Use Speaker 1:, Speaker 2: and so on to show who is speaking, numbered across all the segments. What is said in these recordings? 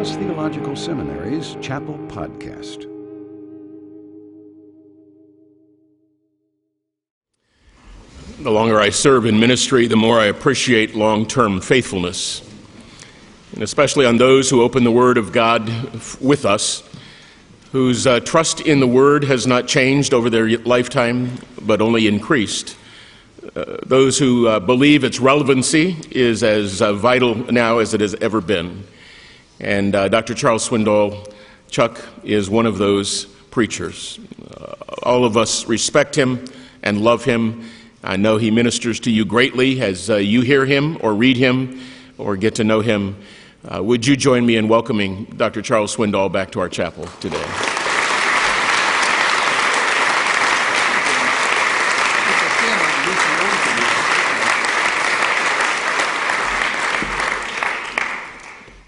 Speaker 1: Dallas Theological Seminary's Chapel Podcast.
Speaker 2: The longer I serve in ministry, the more I appreciate long-term faithfulness, and especially on those who open the Word of God with us, whose trust in the Word has not changed over their lifetime, but only increased. Those who believe its relevancy is as vital now as it has ever been. And Dr. Charles Swindoll, Chuck, is one of those preachers. All of us respect him and love him. I know he ministers to you greatly as you hear him or read him or get to know him. Would you join me in welcoming Dr. Charles Swindoll back to our chapel today?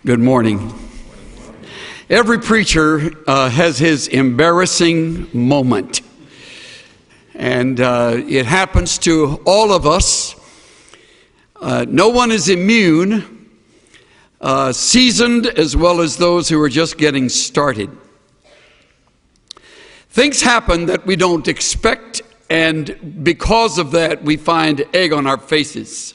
Speaker 3: Good morning. Every preacher has his embarrassing moment. And it happens to all of us. No one is immune, seasoned as well as those who are just getting started. Things happen that we don't expect, and because of that, we find egg on our faces.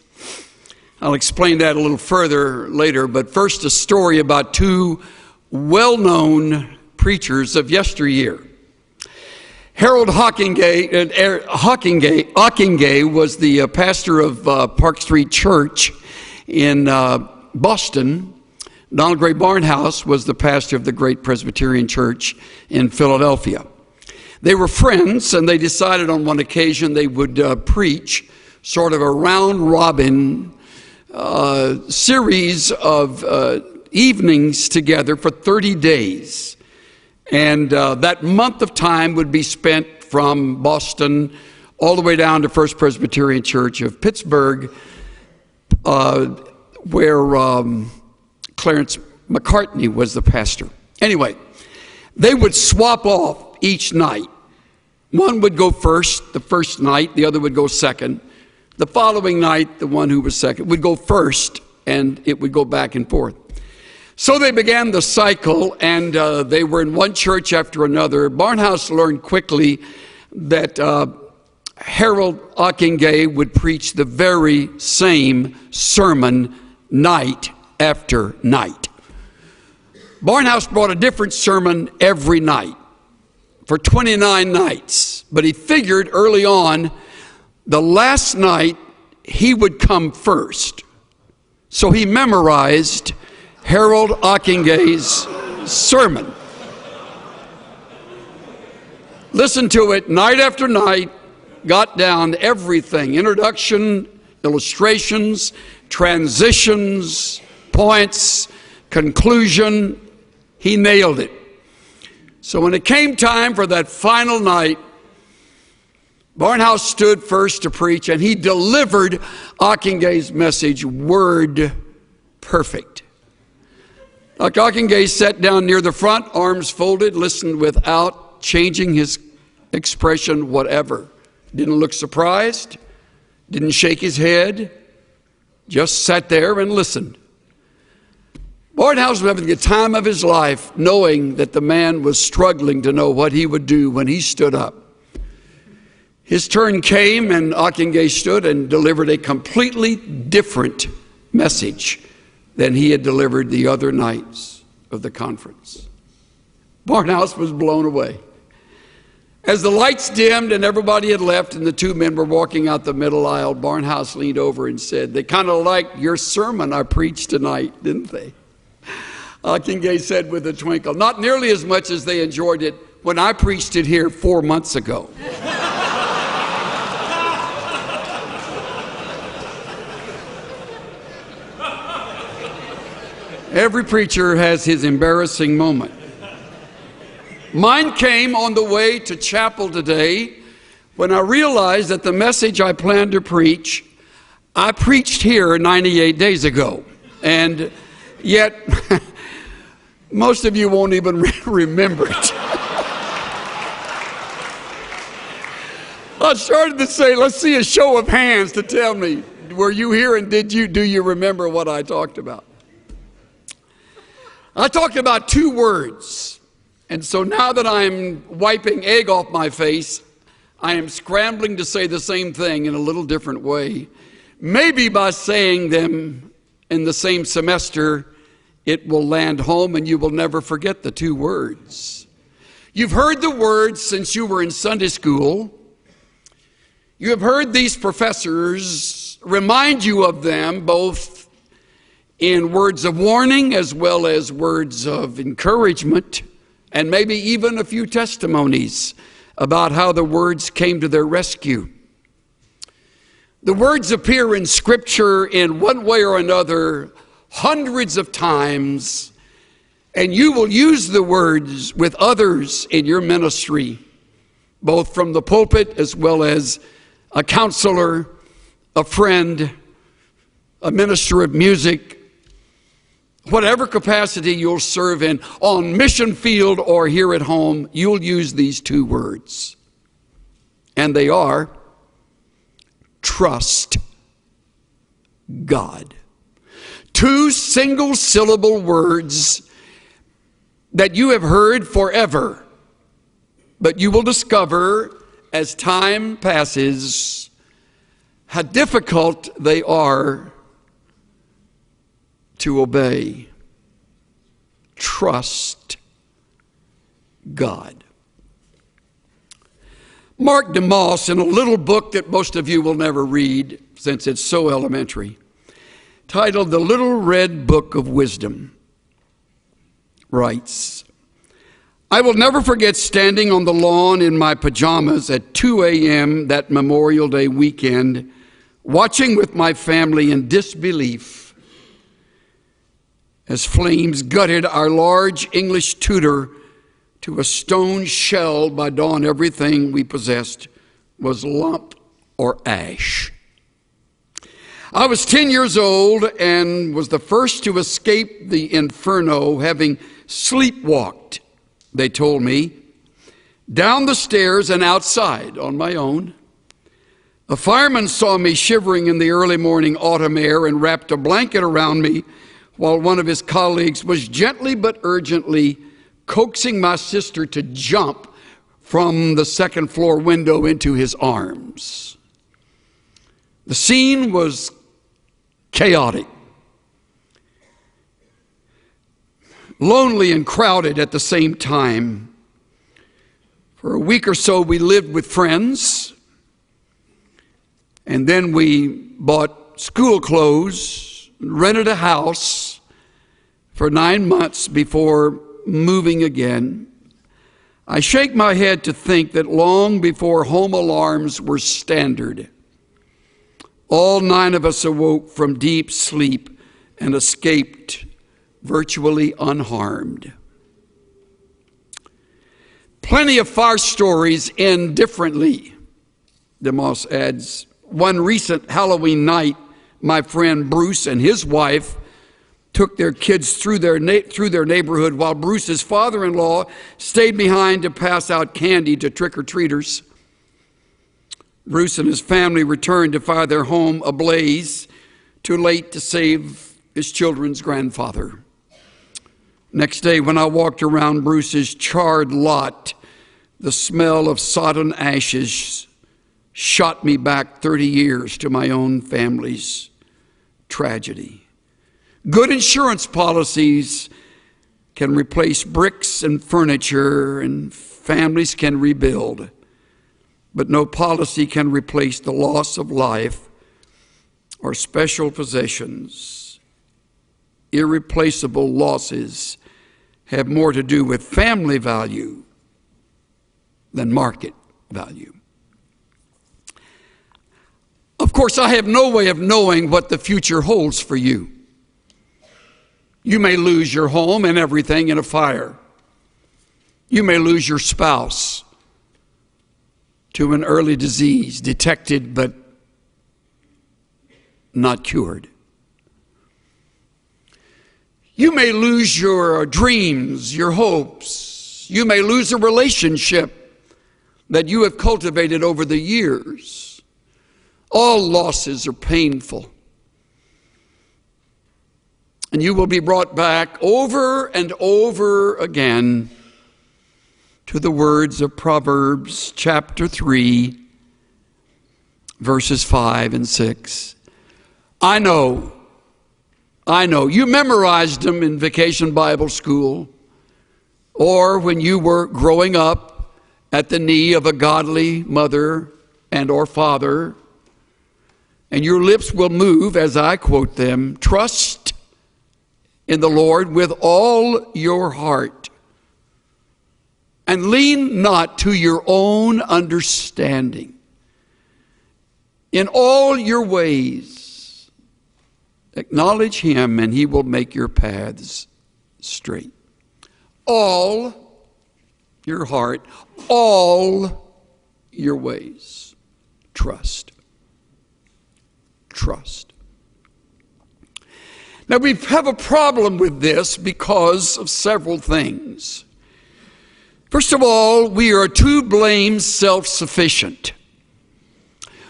Speaker 3: I'll explain that a little further later, but first a story about two well-known preachers of yesteryear. Harold Ockenga was the pastor of Park Street Church in Boston. Donald Gray Barnhouse was the pastor of the Great Presbyterian Church in Philadelphia. They were friends, and they decided on one occasion they would preach sort of a round-robin series of evenings together for 30 days. And that month of time would be spent from Boston all the way down to First Presbyterian Church of Pittsburgh, where Clarence McCartney was the pastor. Anyway, they would swap off each night. One would go first the first night, the other would go second. The following night, the one who was second would go first, and it would go back and forth. So they began the cycle, and they were in one church after another. Barnhouse learned quickly that Harold Ockenga would preach the very same sermon night after night. Barnhouse brought a different sermon every night for 29 nights, but he figured early on the last night he would come first. So he memorized Harold Ockenga's sermon. Listened to it night after night, got down everything, introduction, illustrations, transitions, points, conclusion. He nailed it. So when it came time for that final night, Barnhouse stood first to preach, and he delivered Ockenga's message word perfect. Dr. Ockenga sat down near the front, arms folded, listened without changing his expression whatever. Didn't look surprised, didn't shake his head, just sat there and listened. Barnhouse was having the time of his life, knowing that the man was struggling to know what he would do when he stood up. His turn came, and Ockenga stood and delivered a completely different message than he had delivered the other nights of the conference. Barnhouse was blown away. As the lights dimmed and everybody had left and the two men were walking out the middle aisle, Barnhouse leaned over and said, "They kind of liked your sermon I preached tonight, didn't they?" Ockenga said with a twinkle, "Not nearly as much as they enjoyed it when I preached it here 4 months ago." Every preacher has his embarrassing moment. Mine came on the way to chapel today when I realized that the message I planned to preach, I preached here 98 days ago. And yet, most of you won't even remember it. I started to say, let's see a show of hands to tell me, were you here and do you remember what I talked about? I talked about two words. And so now that I'm wiping egg off my face, I am scrambling to say the same thing in a little different way. Maybe by saying them in the same semester, it will land home and you will never forget the two words. You've heard the words since you were in Sunday school. You have heard these professors remind you of them both in words of warning as well as words of encouragement, and maybe even a few testimonies about how the words came to their rescue. The words appear in Scripture in one way or another hundreds of times, and you will use the words with others in your ministry, both from the pulpit as well as a counselor, a friend, a minister of music, whatever capacity you'll serve in, on mission field or here at home, you'll use these two words. And they are, trust God. Two single-syllable words that you have heard forever, but you will discover as time passes how difficult they are to obey. Trust God. Mark DeMoss, in a little book that most of you will never read since it's so elementary, titled The Little Red Book of Wisdom, writes, I will never forget standing on the lawn in my pajamas at 2 a.m. that Memorial Day weekend, watching with my family in disbelief as flames gutted our large English tutor to a stone shell by dawn. Everything we possessed was lump or ash. I was 10 years old and was the first to escape the inferno, having sleepwalked, they told me, down the stairs and outside on my own. A fireman saw me shivering in the early morning autumn air and wrapped a blanket around me, while one of his colleagues was gently but urgently coaxing my sister to jump from the second floor window into his arms. The scene was chaotic, lonely and crowded at the same time. For a week or so, we lived with friends, and then we bought school clothes, rented a house for 9 months before moving again. I shake my head to think that long before home alarms were standard, all 9 of us awoke from deep sleep and escaped virtually unharmed. Plenty of fire stories end differently, DeMoss adds. One recent Halloween night, my friend Bruce and his wife took their kids through their neighborhood while Bruce's father-in-law stayed behind to pass out candy to trick-or-treaters. Bruce and his family returned to find their home ablaze, too late to save his children's grandfather. Next day, when I walked around Bruce's charred lot, the smell of sodden ashes shot me back 30 years to my own family's tragedy. Good insurance policies can replace bricks and furniture, and families can rebuild, but no policy can replace the loss of life or special possessions. Irreplaceable losses have more to do with family value than market value. Of course, I have no way of knowing what the future holds for you. You may lose your home and everything in a fire. You may lose your spouse to an early disease, detected but not cured. You may lose your dreams, your hopes. You may lose a relationship that you have cultivated over the years. All losses are painful. And you will be brought back over and over again to the words of Proverbs chapter 3, verses 5 and 6. I know. You memorized them in Vacation Bible School or when you were growing up at the knee of a godly mother and or father. And your lips will move as I quote them. Trust in the Lord with all your heart, and lean not to your own understanding. In all your ways, acknowledge him, and he will make your paths straight. All your heart, all your ways, trust. Trust. Now, we have a problem with this because of several things. First of all, we are to blame self-sufficient.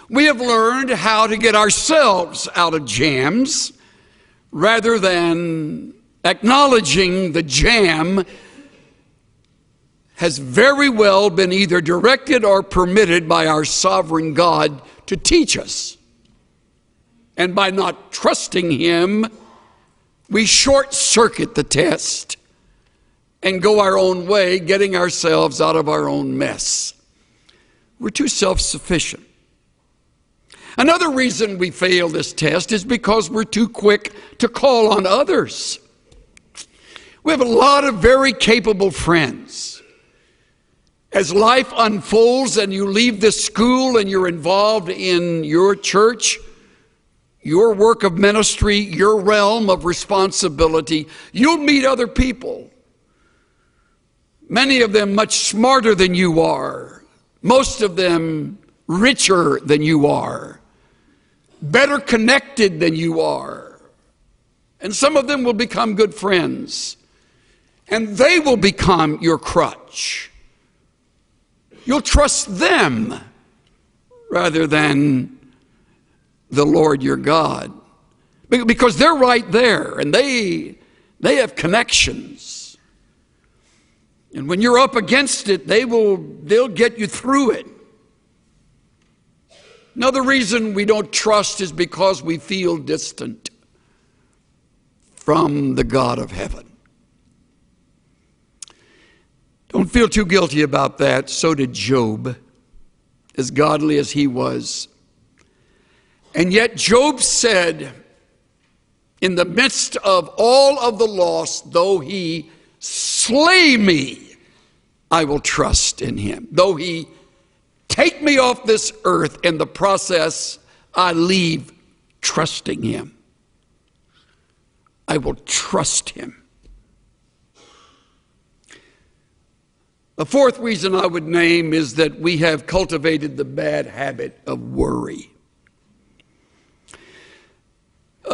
Speaker 3: We have learned how to get ourselves out of jams rather than acknowledging the jam has very well been either directed or permitted by our sovereign God to teach us. And by not trusting him, we short-circuit the test and go our own way, getting ourselves out of our own mess. We're too self-sufficient. Another reason we fail this test is because we're too quick to call on others. We have a lot of very capable friends. As life unfolds and you leave this school and you're involved in your church, your work of ministry, your realm of responsibility, you'll meet other people. Many of them much smarter than you are. Most of them richer than you are. Better connected than you are. And some of them will become good friends. And they will become your crutch. You'll trust them rather than the Lord your God, because they're right there and they have connections. And when you're up against it, they'll get you through it. Another reason we don't trust is because we feel distant from the God of heaven. Don't feel too guilty about that. So did Job, as godly as he was. And yet Job said, in the midst of all of the loss, though he slay me, I will trust in him. Though he take me off this earth, in the process, I leave trusting him. I will trust him. The fourth reason I would name is that we have cultivated the bad habit of worry.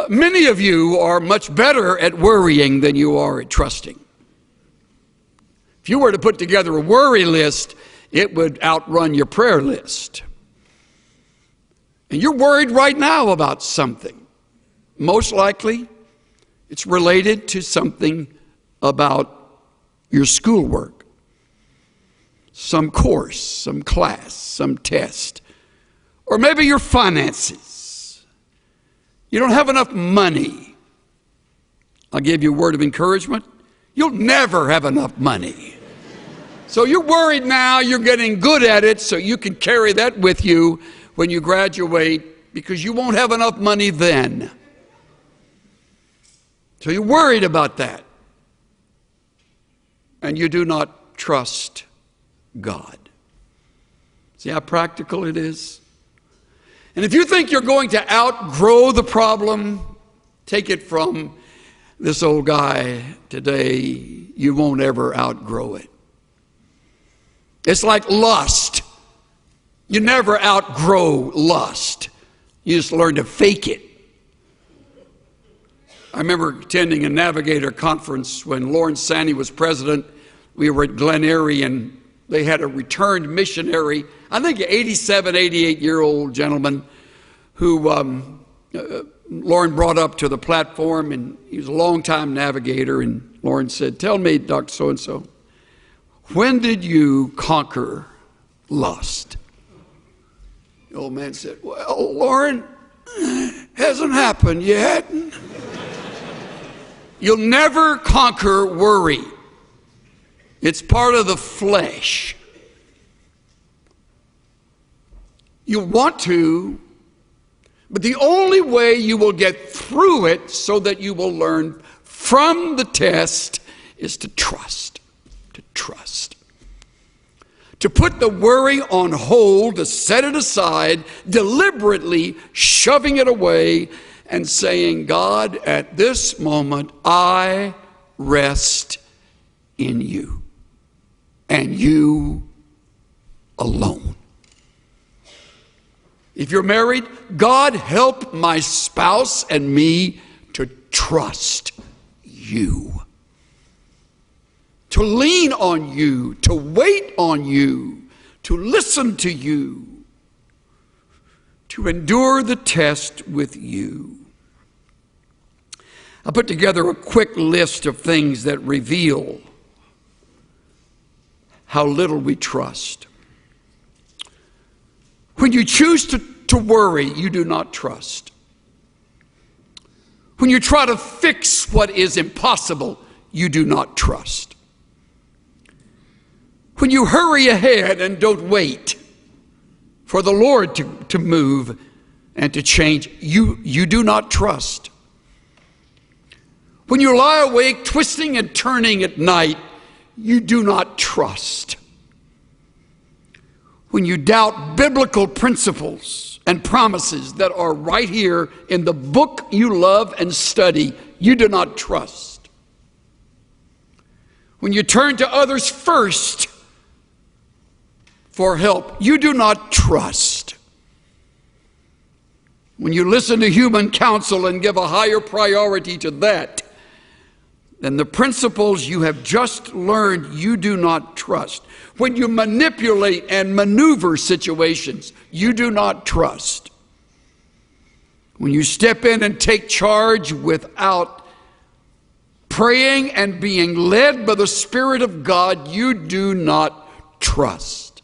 Speaker 3: Many of you are much better at worrying than you are at trusting. If you were to put together a worry list, it would outrun your prayer list. And you're worried right now about something. Most likely, it's related to something about your schoolwork, some course, some class, some test, or maybe your finances. You don't have enough money. I'll give you a word of encouragement. You'll never have enough money. So you're worried now, you're getting good at it, so you can carry that with you when you graduate, because you won't have enough money then. So you're worried about that. And you do not trust God. See how practical it is? And if you think you're going to outgrow the problem, take it from this old guy today, you won't ever outgrow it. It's like lust. You never outgrow lust. You just learn to fake it. I remember attending a Navigator conference when Lawrence Sanney was president. We were at Glen Eyrie, and they had a returned missionary, I think an 87, 88-year-old gentleman who Lauren brought up to the platform, and he was a long-time navigator, and Lauren said, "Tell me, Dr. So-and-so, when did you conquer lust?" The old man said, "Well, Lauren, hasn't happened yet." You'll never conquer worry. It's part of the flesh. You want to, but the only way you will get through it so that you will learn from the test is to trust. To trust. To put the worry on hold, to set it aside, deliberately shoving it away and saying, "God, at this moment, I rest in you and you alone." If you're married, God, help my spouse and me to trust you, to lean on you, to wait on you, to listen to you, to endure the test with you. I put together a quick list of things that reveal how little we trust. When you choose to worry, you do not trust. When you try to fix what is impossible, you do not trust. When you hurry ahead and don't wait for the Lord to move and to change, you do not trust. When you lie awake, twisting and turning at night, you do not trust. When you doubt biblical principles and promises that are right here in the book you love and study, you do not trust. When you turn to others first for help, you do not trust. When you listen to human counsel and give a higher priority to that than the principles you have just learned, you do not trust. When you manipulate and maneuver situations, you do not trust. When you step in and take charge without praying and being led by the Spirit of God, you do not trust.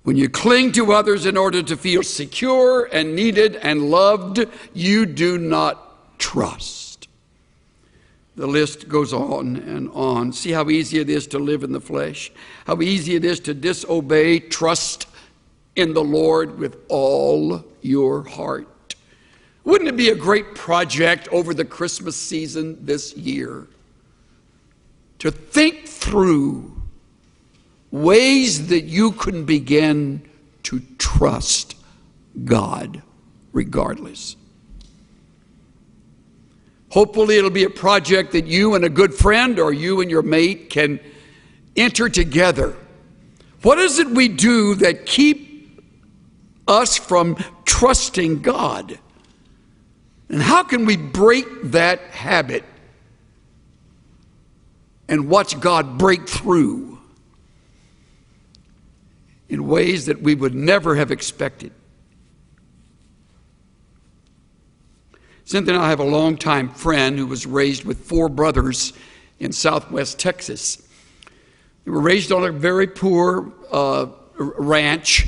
Speaker 3: When you cling to others in order to feel secure and needed and loved, you do not trust. The list goes on and on. See how easy it is to live in the flesh? How easy it is to disobey. Trust in the Lord with all your heart. Wouldn't it be a great project over the Christmas season this year to think through ways that you can begin to trust God regardless? Hopefully it'll be a project that you and a good friend or you and your mate can enter together. What is it we do that keep us from trusting God? And how can we break that habit and watch God break through in ways that we would never have expected? Cynthia and I have a longtime friend who was raised with 4 brothers in southwest Texas. They were raised on a very poor ranch.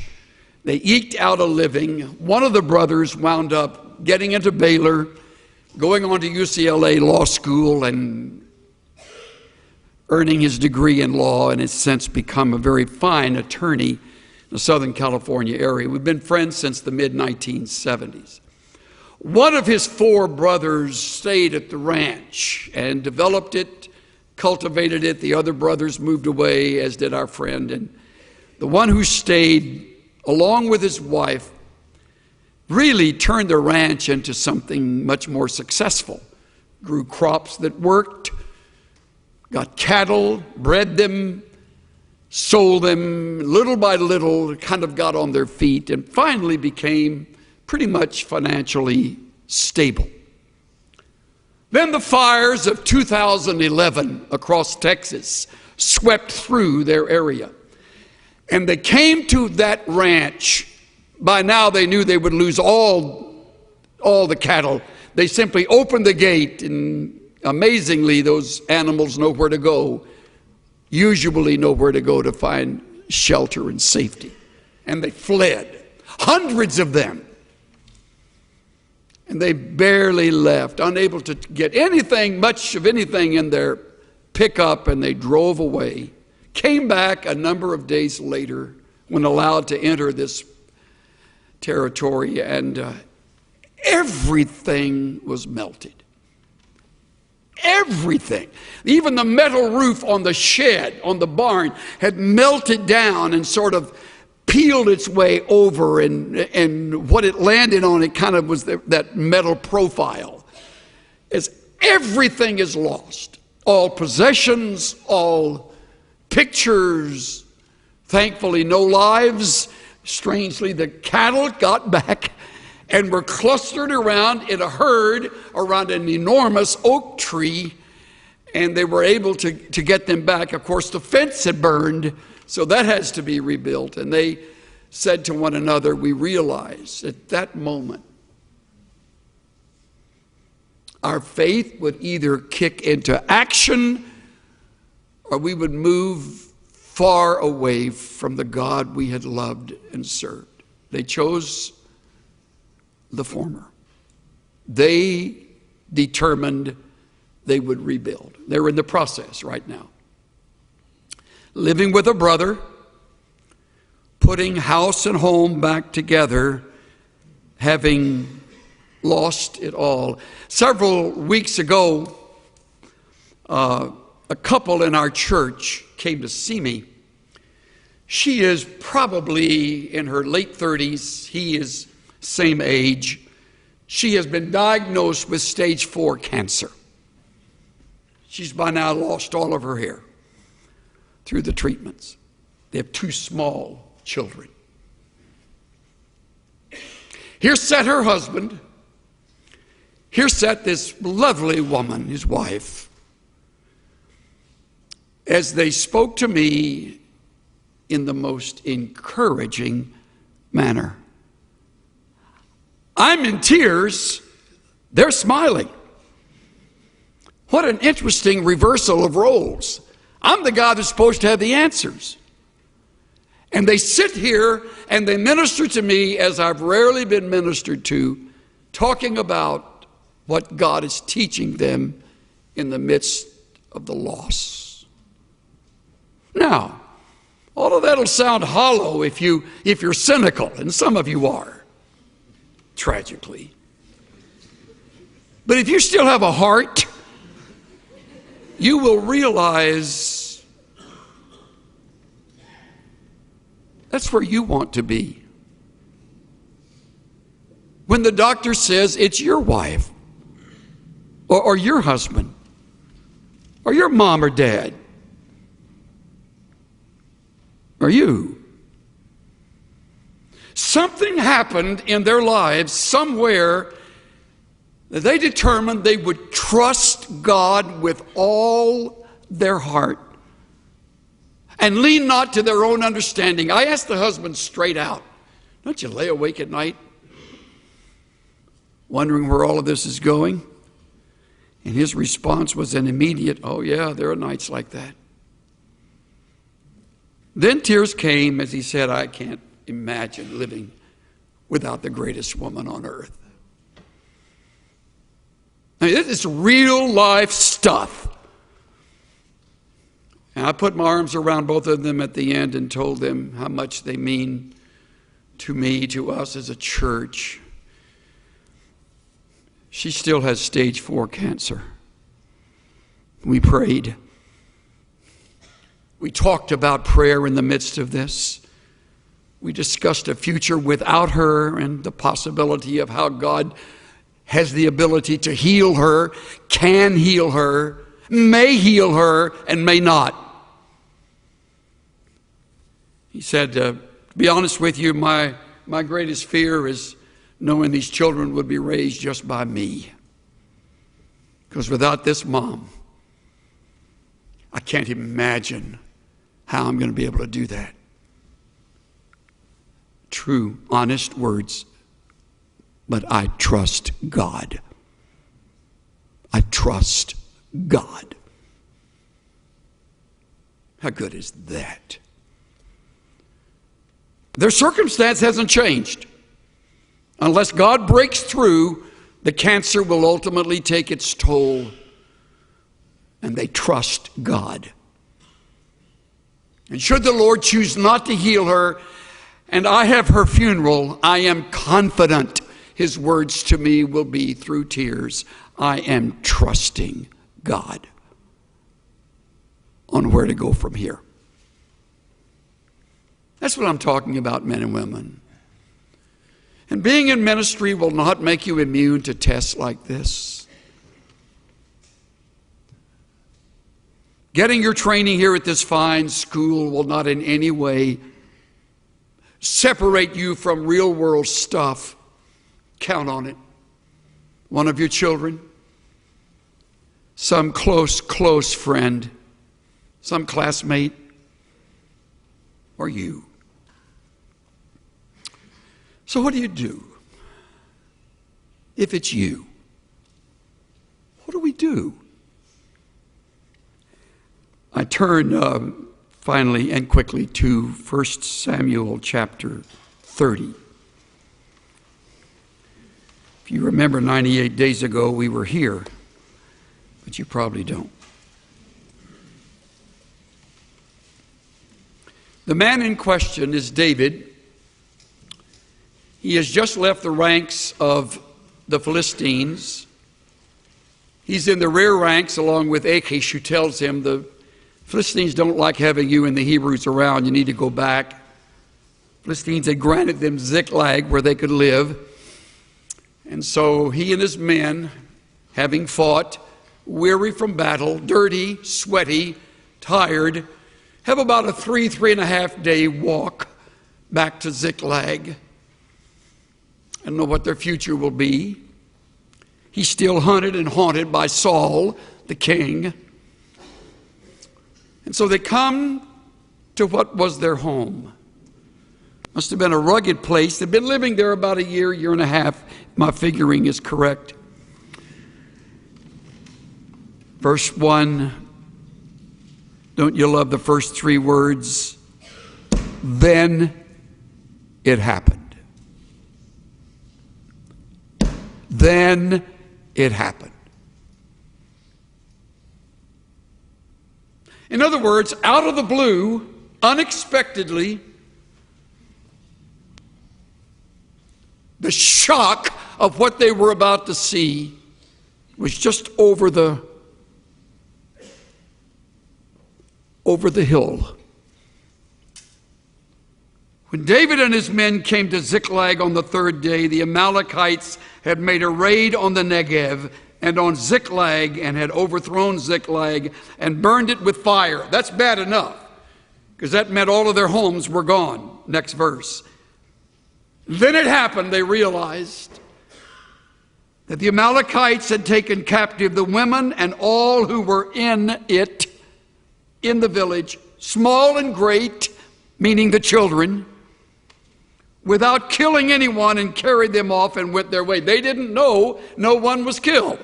Speaker 3: They eked out a living. One of the brothers wound up getting into Baylor, going on to UCLA Law School, and earning his degree in law, and has since become a very fine attorney in the Southern California area. We've been friends since the mid-1970s. One of his 4 brothers stayed at the ranch and developed it, cultivated it. The other brothers moved away, as did our friend. And the one who stayed, along with his wife, really turned the ranch into something much more successful. Grew crops that worked, got cattle, bred them, sold them. Little by little, kind of got on their feet and finally became pretty much financially stable. Then the fires of 2011 across Texas swept through their area. And they came to that ranch By now they knew they would lose all the cattle. They simply opened the gate, and amazingly, those animals know where to go, usually know where to go to find shelter and safety. And they fled, hundreds of them. And they barely left, unable to get anything, much of anything in their pickup, and they drove away. Came back a number of days later when allowed to enter this territory, and everything was melted. Everything. Even the metal roof on the shed, on the barn, had melted down and sort of peeled its way over, and what it landed on, it kind of was that metal profile. As everything is lost. All possessions, all pictures, thankfully no lives. Strangely, the cattle got back and were clustered around in a herd around an enormous oak tree, and they were able to get them back. Of course, the fence had burned, so that has to be rebuilt. And they said to one another, we realized at that moment our faith would either kick into action or we would move far away from the God we had loved and served. They chose the former. They determined they would rebuild. They're in the process right now. Living with a brother, putting house and home back together, having lost it all. Several weeks ago, a couple in our church came to see me. She is probably in her late 30s. He is same age. She has been diagnosed with stage 4 cancer. She's by now lost all of her hair through the treatments. They have 2 small children. Here sat her husband. Here sat this lovely woman, his wife. As they spoke to me in the most encouraging manner. I'm in tears. They're smiling. What an interesting reversal of roles. I'm the guy that's supposed to have the answers. And they sit here and they minister to me as I've rarely been ministered to, talking about what God is teaching them in the midst of the loss. Now, all of that'll sound hollow if you're cynical, and some of you are, tragically. But if you still have a heart, you will realize that's where you want to be. When the doctor says it's your wife, or your husband, or your mom or dad, or you. Something happened in their lives somewhere that they determined they would trust God with all their heart and lean not to their own understanding. I asked the husband straight out, don't you lay awake at night wondering where all of this is going? And his response was an immediate, oh yeah, there are nights like that. Then tears came as he said, I can't imagine living without the greatest woman on earth. I mean, this is real life stuff. And I put my arms around both of them at the end and told them how much they mean to me, to us as a church. She still has stage 4 cancer. We prayed. We talked about prayer in the midst of this. We discussed a future without her and the possibility of how God has the ability to heal her, can heal her, may heal her, and may not. He said, to be honest with you, my greatest fear is knowing these children would be raised just by me. Because without this mom, I can't imagine how I'm going to be able to do that. true, honest words, but I trust God. I trust God. How good is that? Their circumstance hasn't changed. Unless God breaks through, the cancer will ultimately take its toll. And they trust God. And should the Lord choose not to heal her, and I have her funeral, I am confident his words to me will be through tears, I am trusting God on where to go from here. That's what I'm talking about, men and women. And being in ministry will not make you immune to tests like this. Getting your training here at this fine school will not in any way separate you from real world stuff. Count on it. One of your children, some close friend, some classmate, or you. So what do you do if it's you? What do we do? I turn finally and quickly to 1 Samuel chapter 30. If you remember 98 days ago, we were here, but you probably don't. The man in question is David. He has just left the ranks of the Philistines. He's in the rear ranks along with Achish, who tells him the Philistines don't like having you and the Hebrews around. You need to go back. Philistines had granted them Ziklag where they could live. And so he and his men, having fought, weary from battle, dirty, sweaty, tired, have about a 3.5 day walk back to Ziklag. I don't know what their future will be. He's still hunted and haunted by Saul, the king. And so they come to what was their home. Must have been a rugged place. They've been living there about a year and a half. My figuring is correct. Verse 1, don't you love the first 3 words? Then it happened. Then it happened. In other words, out of the blue, unexpectedly, the shock of what they were about to see was just over the hill. When David and his men came to Ziklag on the 3rd day, the Amalekites had made a raid on the Negev and on Ziklag and had overthrown Ziklag and burned it with fire. That's bad enough, because that meant all of their homes were gone. Next verse. Then it happened, they realized that the Amalekites had taken captive the women and all who were in it, in the village, small and great, meaning the children, without killing anyone, and carried them off and went their way. They didn't know no one was killed.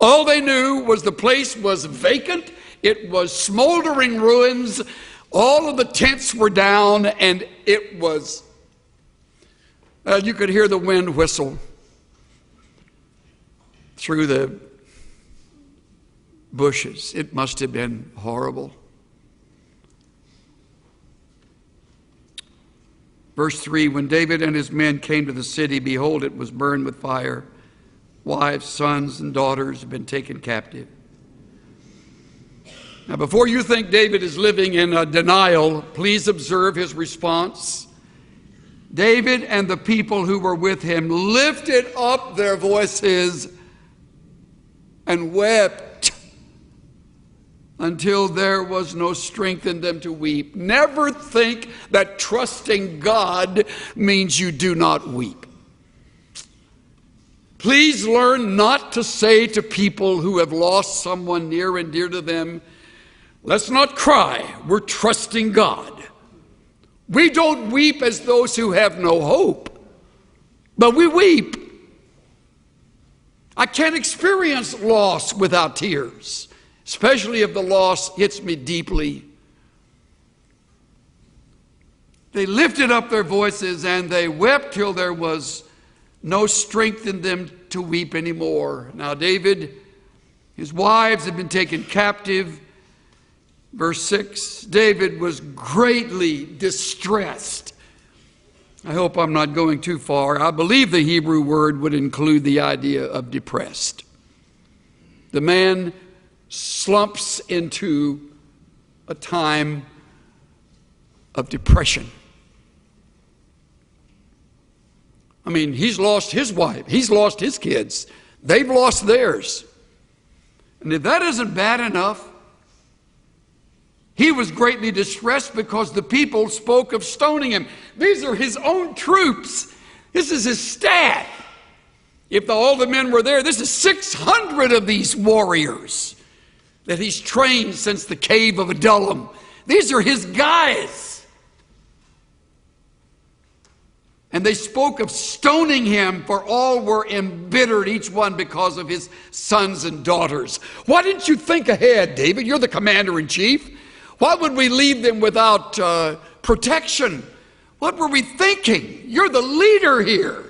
Speaker 3: All they knew was the place was vacant. It was smoldering ruins. All of the tents were down, and it was, you could hear the wind whistle through the bushes. It must have been horrible. Verse 3, when David and his men came to the city, behold, it was burned with fire. Wives, sons, and daughters have been taken captive. Now, before you think David is living in denial, please observe his response. David and the people who were with him lifted up their voices and wept until there was no strength in them to weep. Never think that trusting God means you do not weep. Please learn not to say to people who have lost someone near and dear to them, let's not cry, we're trusting God. We don't weep as those who have no hope, but we weep. I can't experience loss without tears, especially if the loss hits me deeply. They lifted up their voices and they wept till there was no strength in them to weep anymore. Now David, his wives had been taken captive. Verse 6, David was greatly distressed. I hope I'm not going too far. I believe the Hebrew word would include the idea of depressed. The man slumps into a time of depression. I mean, he's lost his wife. He's lost his kids. They've lost theirs. And if that isn't bad enough, he was greatly distressed because the people spoke of stoning him. These are his own troops. This is his staff. If all the men were there, this is 600 of these warriors that he's trained since the cave of Adullam. These are his guys. And they spoke of stoning him, for all were embittered, each one because of his sons and daughters. Why didn't you think ahead, David? You're the commander-in-chief. Why would we leave them without protection? What were we thinking? You're the leader here.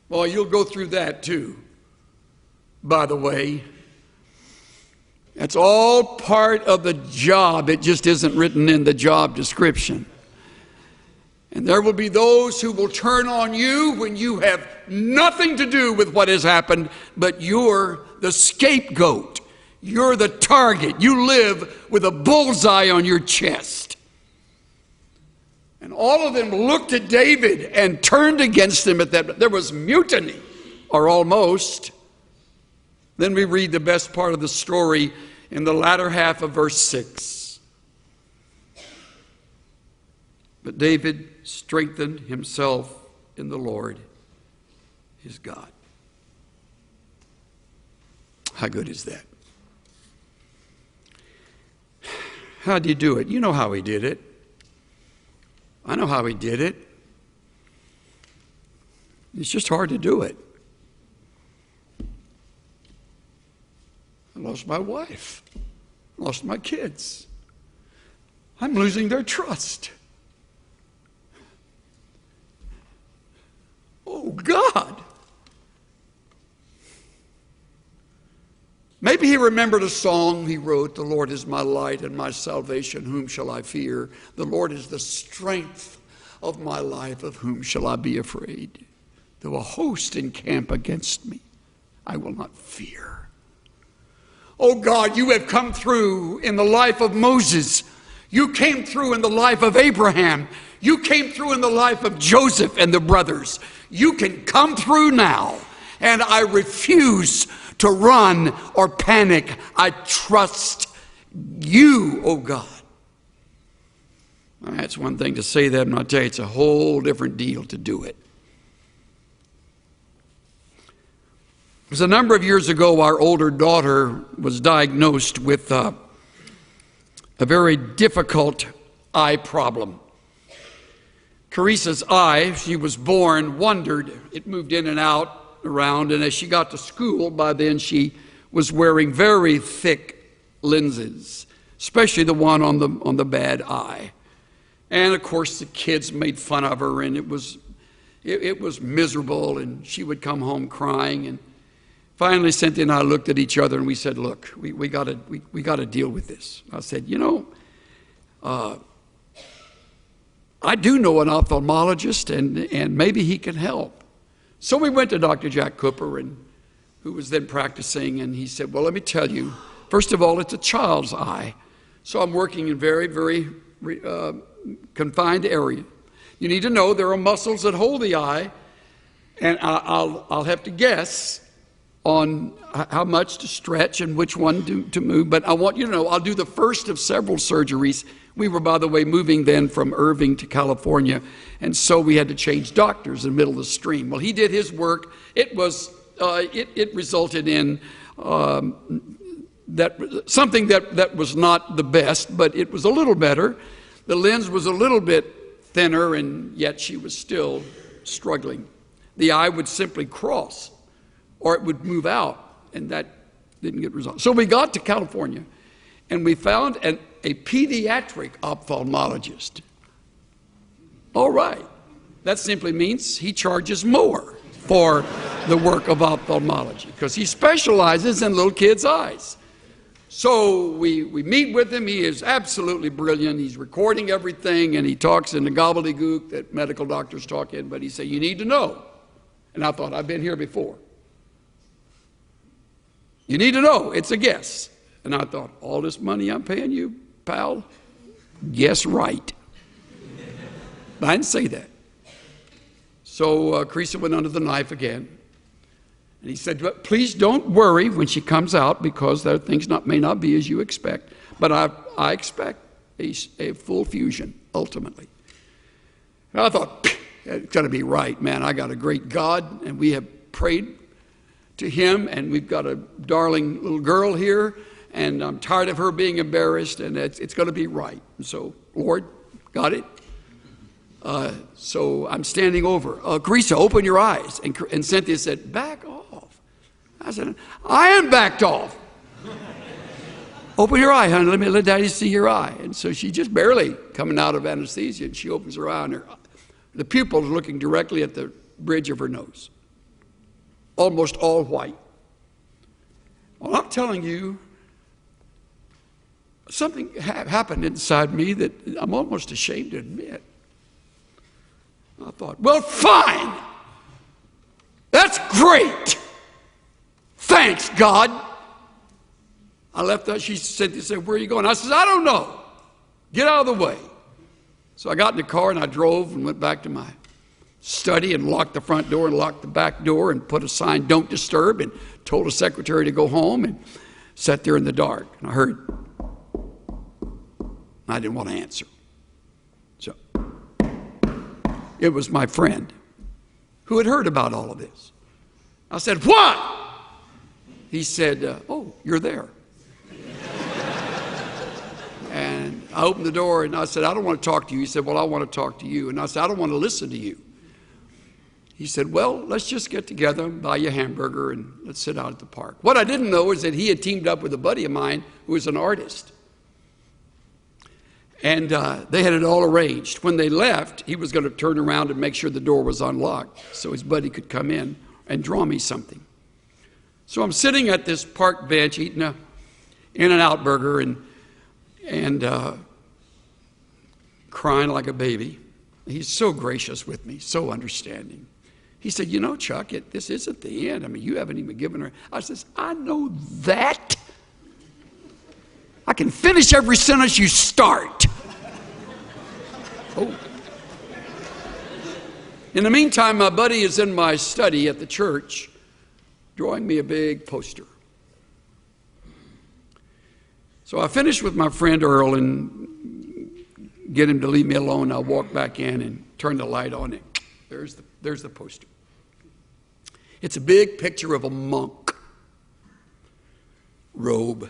Speaker 3: Well, you'll go through that too, by the way. That's all part of the job. It just isn't written in the job description. And there will be those who will turn on you when you have nothing to do with what has happened, but you're the scapegoat. You're the target. You live with a bullseye on your chest. And all of them looked at David and turned against him at that. There was mutiny, or almost. Then we read the best part of the story in the latter half of verse 6. But David strengthened himself in the Lord, his God. How good is that? How did he do it? You know how he did it. I know how he did it. It's just hard to do it. I lost my wife. Lost my kids. I'm losing their trust. Oh, God. Maybe he remembered a song he wrote, "The Lord is my light and my salvation, whom shall I fear? The Lord is the strength of my life, of whom shall I be afraid? Though a host encamp against me, I will not fear." Oh God, you have come through in the life of Moses. You came through in the life of Abraham. You came through in the life of Joseph and the brothers. You can come through now, and I refuse to run or panic. I trust you, oh God. That's one thing to say that, and I'll tell you, it's a whole different deal to do it. It was a number of years ago, our older daughter was diagnosed with a very difficult eye problem. Carissa's eye, she was born, wandered. It moved in and out around, and as she got to school, by then she was wearing very thick lenses, especially the one on the bad eye. And of course the kids made fun of her, and it was miserable, and she would come home crying. And finally Cynthia and I looked at each other and we said, look, we got to deal with this. I said, I do know an ophthalmologist, and maybe he can help. So we went to Dr. Jack Cooper, who was then practicing, and he said, well, let me tell you, first of all, it's a child's eye. So I'm working in very, very confined area. You need to know there are muscles that hold the eye, and I'll have to guess on how much to stretch and which one to move. But I want you to know I'll do the first of several surgeries. We were, by the way, moving then from Irving to California, and so we had to change doctors in the middle of the stream. Well, he did his work. It resulted in something that was not the best, but it was a little better. The lens was a little bit thinner, and yet she was still struggling. The eye would simply cross, or it would move out, and that didn't get resolved. So we got to California, and we found a pediatric ophthalmologist. All right. That simply means he charges more for the work of ophthalmology because he specializes in little kids' eyes. So we meet with him. He is absolutely brilliant. He's recording everything, and he talks in the gobbledygook that medical doctors talk in, but he said, you need to know. And I thought, I've been here before. You need to know. It's a guess. And I thought, all this money I'm paying you, pal? Guess right. But I didn't say that. So Carissa went under the knife again. And he said, please don't worry when she comes out because there things may not be as you expect. But I expect a full fusion, ultimately. And I thought, it's got to be right, man. I got a great God, and we have prayed to him, and we've got a darling little girl here, and I'm tired of her being embarrassed, and it's going to be right. And so, Lord, got it? So I'm standing over. Carissa, open your eyes. And Cynthia said, back off. I said, I am backed off. Open your eye, honey. Let Daddy see your eye. And so she just barely coming out of anesthesia, and she opens her eye, and the pupil is looking directly at the bridge of her nose. Almost all white. Well, I'm telling you, something happened inside me that I'm almost ashamed to admit. I thought, well, fine. That's great. Thanks, God. I left out. She said, where are you going? I said, I don't know. Get out of the way. So I got in the car and I drove and went back to my study and locked the front door and locked the back door and put a sign, don't disturb, and told the secretary to go home and sat there in the dark. And I heard, I didn't want to answer. So it was my friend who had heard about all of this. I said, what? He said, oh, you're there. And I opened the door and I said, I don't want to talk to you. He said, well, I want to talk to you. And I said, I don't want to listen to you. He said, well, let's just get together, buy you a hamburger, and let's sit out at the park. What I didn't know is that he had teamed up with a buddy of mine who was an artist. And they had it all arranged. When they left, he was going to turn around and make sure the door was unlocked so his buddy could come in and draw me something. So I'm sitting at this park bench eating a In-N-Out burger and crying like a baby. He's so gracious with me, so understanding. He said, you know, Chuck, this isn't the end. I mean, you haven't even given her. I says, I know that. I can finish every sentence you start. Oh. In the meantime, my buddy is in my study at the church drawing me a big poster. So I finished with my friend Earl and get him to leave me alone. I walk back in and turn the light on, and there's the poster. It's a big picture of a monk, robe,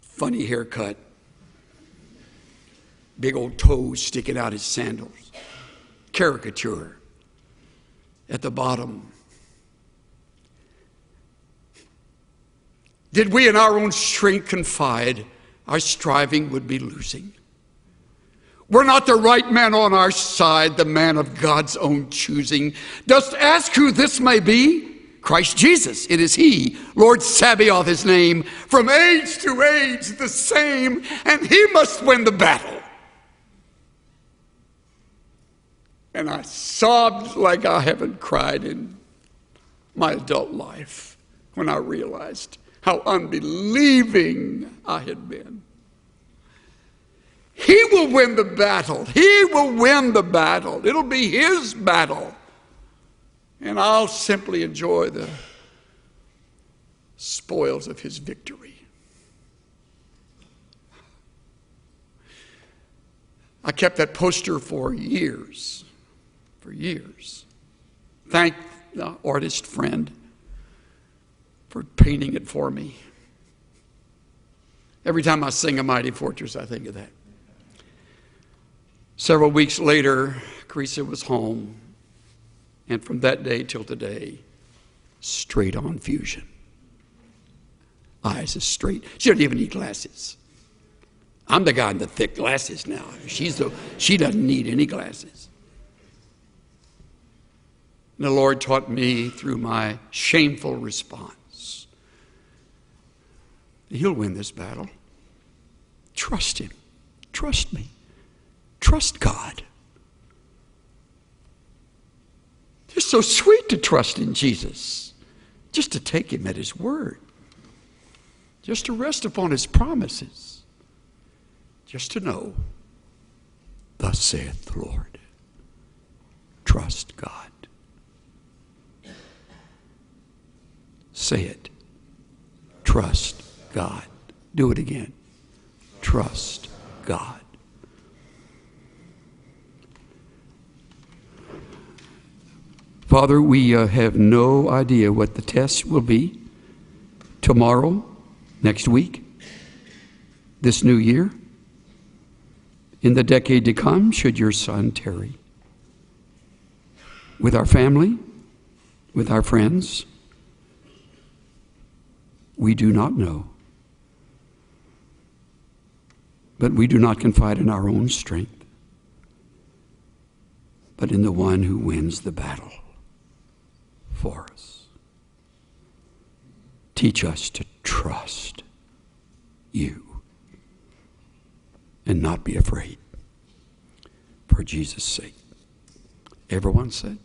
Speaker 3: funny haircut, big old toes sticking out his sandals, caricature. At the bottom, did we in our own strength confide, our striving would be losing. We're not the right man on our side, the man of God's own choosing. Dost ask who this may be? Christ Jesus, it is he. Lord Sabaoth his name. From age to age the same, and he must win the battle. And I sobbed like I haven't cried in my adult life when I realized how unbelieving I had been. He will win the battle. He will win the battle. It'll be his battle. And I'll simply enjoy the spoils of his victory. I kept that poster for years. Thank the artist friend for painting it for me. Every time I sing A Mighty Fortress, I think of that. Several weeks later, Carissa was home, and from that day till today, straight on fusion. Eyes are straight. She doesn't even need glasses. I'm the guy in the thick glasses now. She doesn't need any glasses. And the Lord taught me through my shameful response, He'll win this battle. Trust Him. Trust me. Trust God. It's so sweet to trust in Jesus, just to take Him at His word, just to rest upon His promises, just to know, thus saith the Lord. Trust God. Say it. Trust God. Do it again. Trust God. Father, we have no idea what the test will be tomorrow, next week, this new year, in the decade to come, should your Son tarry. With our family, with our friends, we do not know. But we do not confide in our own strength, but in the one who wins the battle for us. Teach us to trust you and not be afraid, for Jesus' sake. Everyone said?